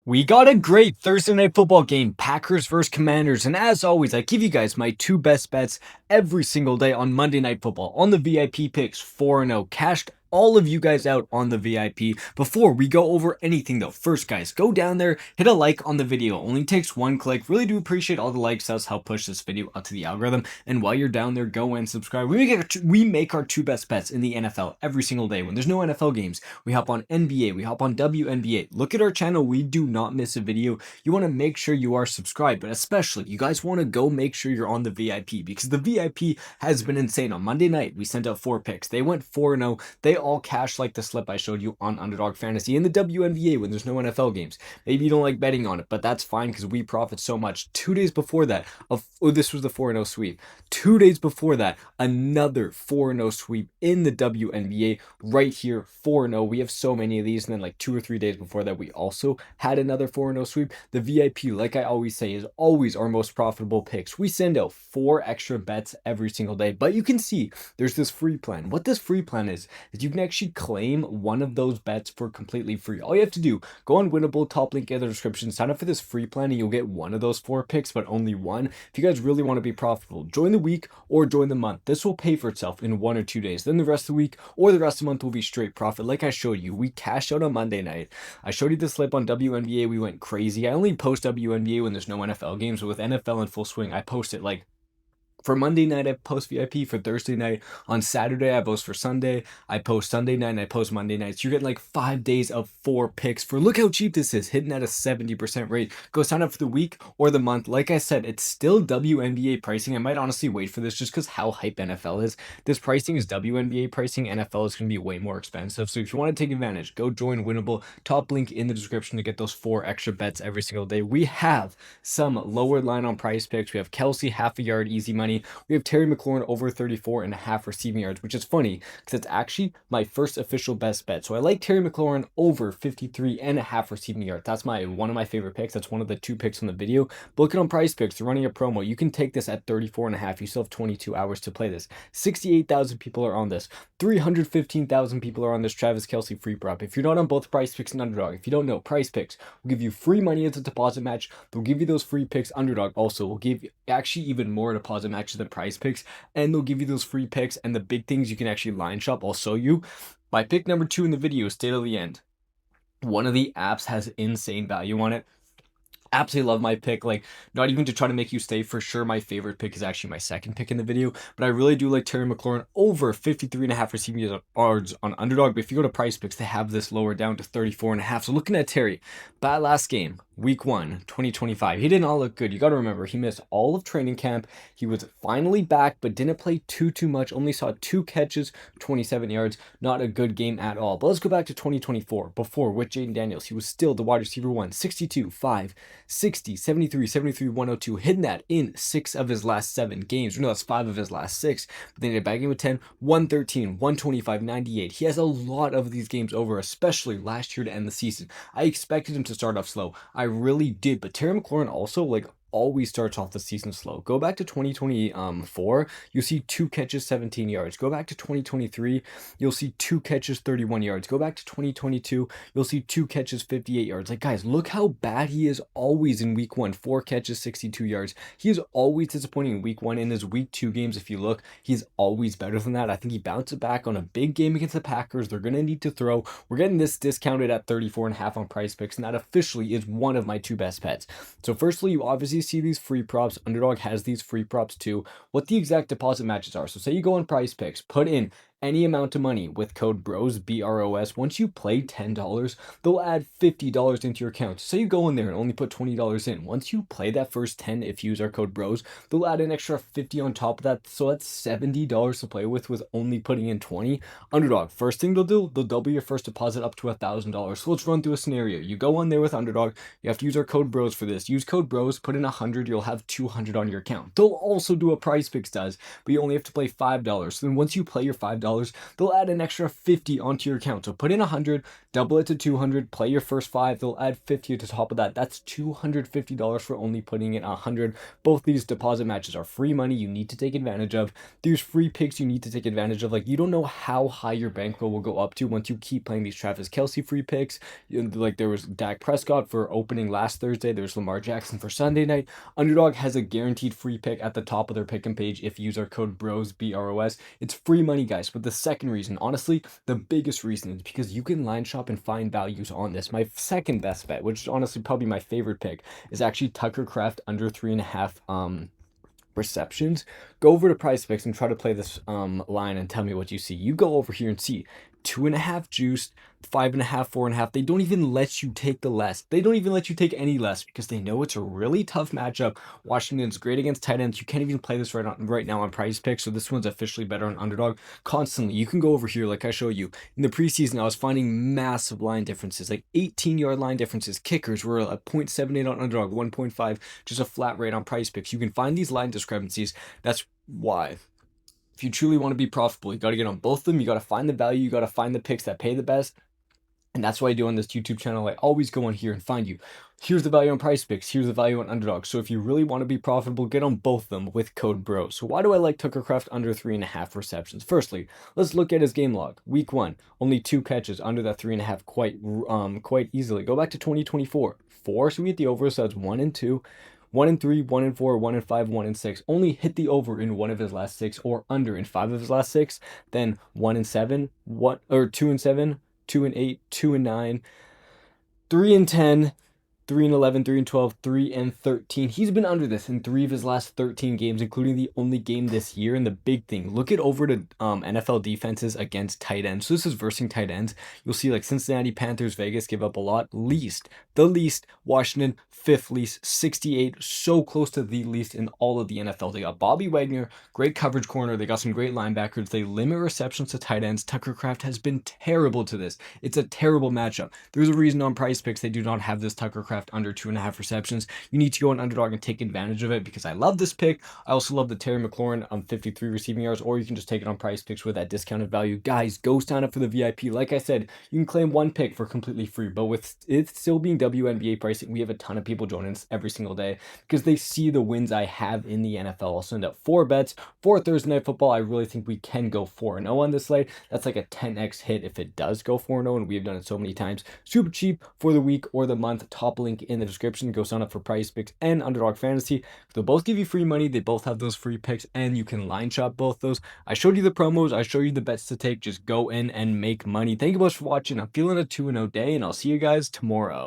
We got a great Thursday night football game, Packers versus Commanders, and as always, I give you guys my two best bets every single day on Monday Night Football on the VIP picks 4-0. Cashed all of you guys out on the VIP. Before we go over anything though, first guys, go down there, hit a like on the video. Only takes one click. Really do appreciate all the likes. That's help push this video up to the algorithm. And while you're down there, go and subscribe. We make our two best bets in the NFL every single day. When there's no NFL games, we hop on NBA, we hop on WNBA. Look at our channel. We do not miss a video. You want to make sure you are subscribed, but especially you guys want to go make sure you're on the VIP because the VIP has been insane. On Monday night, we sent out 4 picks. They went 4-0. They all cashed like the slip I showed you on Underdog Fantasy in the WNBA when there's no NFL games. Maybe you don't like betting on it, but that's fine because we profit so much. 2 days before that, this was the 4-0 sweep. 2 days before that, another 4-0 sweep in the WNBA right here, 4-0. We have so many of these, and then like 2 or 3 days before that, we also had another 4-0 sweep. The VIP, like I always say, is always our most profitable picks. We send out 4 extra bets every single day, but you can see there's this free plan. What this free plan is you can actually claim one of those bets for completely free. All you have to do, go on Winible, top link in the description, sign up for this free plan, and you'll get one of those 4 picks, but only one. If you guys really want to be profitable, join the week or join the month. This will pay for itself in 1 or 2 days. Then the rest of the week or the rest of the month will be straight profit. Like I showed you, we cashed out on Monday night. I showed you the slip on WNBA. We went crazy. I only post WNBA when there's no NFL games, but with NFL in full swing, I post it like for Monday night, I post VIP. For Thursday night, on Saturday, I post for Sunday. I post Sunday night, and I post Monday night. So you're getting like 5 days of 4 picks for look how cheap this is, hitting at a 70% rate. Go sign up for the week or the month. Like I said, it's still WNBA pricing. I might honestly wait for this just because how hype NFL is. This pricing is WNBA pricing. NFL is going to be way more expensive. So if you want to take advantage, go join Winnable. Top link in the description to get those 4 extra bets every single day. We have some lower line on PrizePicks. We have Kelsey, half a yard, easy money. We have Terry McLaurin over 34.5 receiving yards, which is funny because it's actually my first official best bet. So I like Terry McLaurin over 53.5 receiving yards. That's one of my favorite picks. That's one of the 2 picks on the video. But look at on PrizePicks, they're running a promo. You can take this at 34.5. You still have 22 hours to play this. 68,000 people are on this. 315,000 people are on this Travis Kelsey free prop. If you're not on both PrizePicks and Underdog, if you don't know, PrizePicks will give you free money as a deposit match. They'll give you those free picks. Underdog also will give you actually even more deposit matches than PrizePicks, and they'll give you those free picks and the big things you can actually line shop. I'll show you. My pick number 2 in the video, stay till the end. One of the apps has insane value on it. Absolutely love my pick. Like, not even to try to make you stay, for sure my favorite pick is actually my second pick in the video, but I really do like Terry McLaurin over 53.5 receiving yards on Underdog. But if you go to PrizePicks, they have this lower down to 34.5. So looking at Terry, bad last game, week 1 2025, he didn't all look good. You got to remember, he missed all of training camp. He was finally back, but didn't play too much. Only saw 2 catches, 27 yards. Not a good game at all. But let's go back to 2024. Before, with Jaden Daniels, he was still the wide receiver 1, 62, 5, 60, 73, 73, 102, hitting that in 6 of his last 7 games. No, that's 5 of his last 6. But then he had a bad game with 10, 113, 125, 98. He has a lot of these games over, especially last year to end the season. I expected him to start off slow. I really did. But Terry McLaurin also, like, always starts off the season slow. Go back to 2024, you'll see 2 catches, 17 yards. Go back to 2023, you'll see 2 catches, 31 yards. Go back to 2022, you'll see 2 catches, 58 yards. Like, guys, look how bad he is always in week 1. 4 catches, 62 yards. He is always disappointing in week 1. In his week 2 games, if you look, he's always better than that. I think he bounced back on a big game against the Packers. They're going to need to throw. We're getting this discounted at 34.5 on PrizePicks, and that officially is one of my 2 best bets. So firstly, you obviously see these free props. Underdog has these free props too. What the exact deposit matches are. So say you go on PrizePicks, put in any amount of money with code BROS, BROS. Once you play $10, they'll add $50 into your account. So you go in there and only put $20 in. Once you play that first 10, if you use our code BROS, they'll add an extra 50 on top of that. So that's $70 to play with only putting in 20. Underdog, first thing they'll do, they'll double your first deposit up to $1,000. So let's run through a scenario. You go on there with Underdog. You have to use our code BROS for this. Use code BROS, put in 100, you'll have 200 on your account. They'll also do what PrizePicks does, but you only have to play $5. So then once you play your $5, $50, they'll add an extra 50 onto your account. So put in 100, double it to 200, play your first 5, they'll add 50 to top of that. That's $250 for only putting in 100. Both these deposit matches are free money you need to take advantage of. There's free picks you need to take advantage of. Like, you don't know how high your bankroll will go up to once you keep playing these Travis Kelce free picks. Like, there was Dak Prescott for opening last Thursday. There's Lamar Jackson for Sunday night. Underdog has a guaranteed free pick at the top of their pick and page if you use our code BROS, BROS. It's free money, guys. But the second reason, honestly, the biggest reason, is because you can line shop and find values on this. My second best bet, which is honestly probably my favorite pick, is actually Tucker Kraft under 3.5 receptions. Go over to PrizePicks and try to play this line and tell me what you see. You go over here and see 2.5 juiced, 5.5, 4.5. They don't even let you take the less. They don't even let you take any less because they know it's a really tough matchup. Washington's great against tight ends. You can't even play this right now on PrizePicks, so this one's officially better on Underdog. Constantly, you can go over here like I show you. In the preseason, I was finding massive line differences, like 18-yard line differences. Kickers were a 0.78 on Underdog, 1.5, just a flat rate on PrizePicks. You can find these line discrepancies. That's why, if you truly want to be profitable, you got to get on both of them. You got to find the value. You got to find the picks that pay the best. And that's why I do on this YouTube channel. I always go on here and find you. Here's the value on PrizePicks. Here's the value on Underdog. So if you really want to be profitable, get on both of them with code BROS. So why do I like Tucker Kraft under 3.5 receptions? Firstly, let's look at his game log. Week 1, only 2 catches under that 3.5 quite easily. Go back to 2024. 4, so we hit the over, so that's 1 and 2. 1 and 3, 1 and 4, 1 and 5, 1 and 6. Only hit the over in 1 of his last 6 or under in 5 of his last 6. Then 1 and 7, 2 and 7, 2 and 8, 2 and 9, 3 and 10, 3 and 11, 3 and 12, 3 and 13. He's been under this in 3 of his last 13 games, including the only game this year. And the big thing, look at over to NFL defenses against tight ends. So this is versing tight ends. You'll see like Cincinnati, Panthers, Vegas give up a lot. The least, Washington, 5th least, 68. So close to the least in all of the NFL. They got Bobby Wagner, great coverage corner. They got some great linebackers. They limit receptions to tight ends. Tucker Kraft has been terrible to this. It's a terrible matchup. There's a reason on PrizePicks they do not have this Tucker Kraft under 2.5 receptions. You need to go on Underdog and take advantage of it because I love this pick. I also love the Terry McLaurin on 53 receiving yards, or you can just take it on PrizePicks with that discounted value. Guys, go sign up for the VIP. Like I said, you can claim one pick for completely free, but with it still being WNBA pricing, we have a ton of people joining us every single day because they see the wins I have in the NFL. I'll send out 4 bets for Thursday Night Football. I really think we can go 4-0 on this slate. That's like a 10x hit if it does go 4-0, and we've done it so many times. Super cheap for the week or the month. Top link in the description. Go sign up for PrizePicks and Underdog Fantasy. They'll both give you free money. They both have those free picks, and you can line shop both those. I showed you the promos. I showed you the bets to take. Just go in and make money. Thank you much for watching. I'm feeling a 2-0 day, and I'll see you guys tomorrow.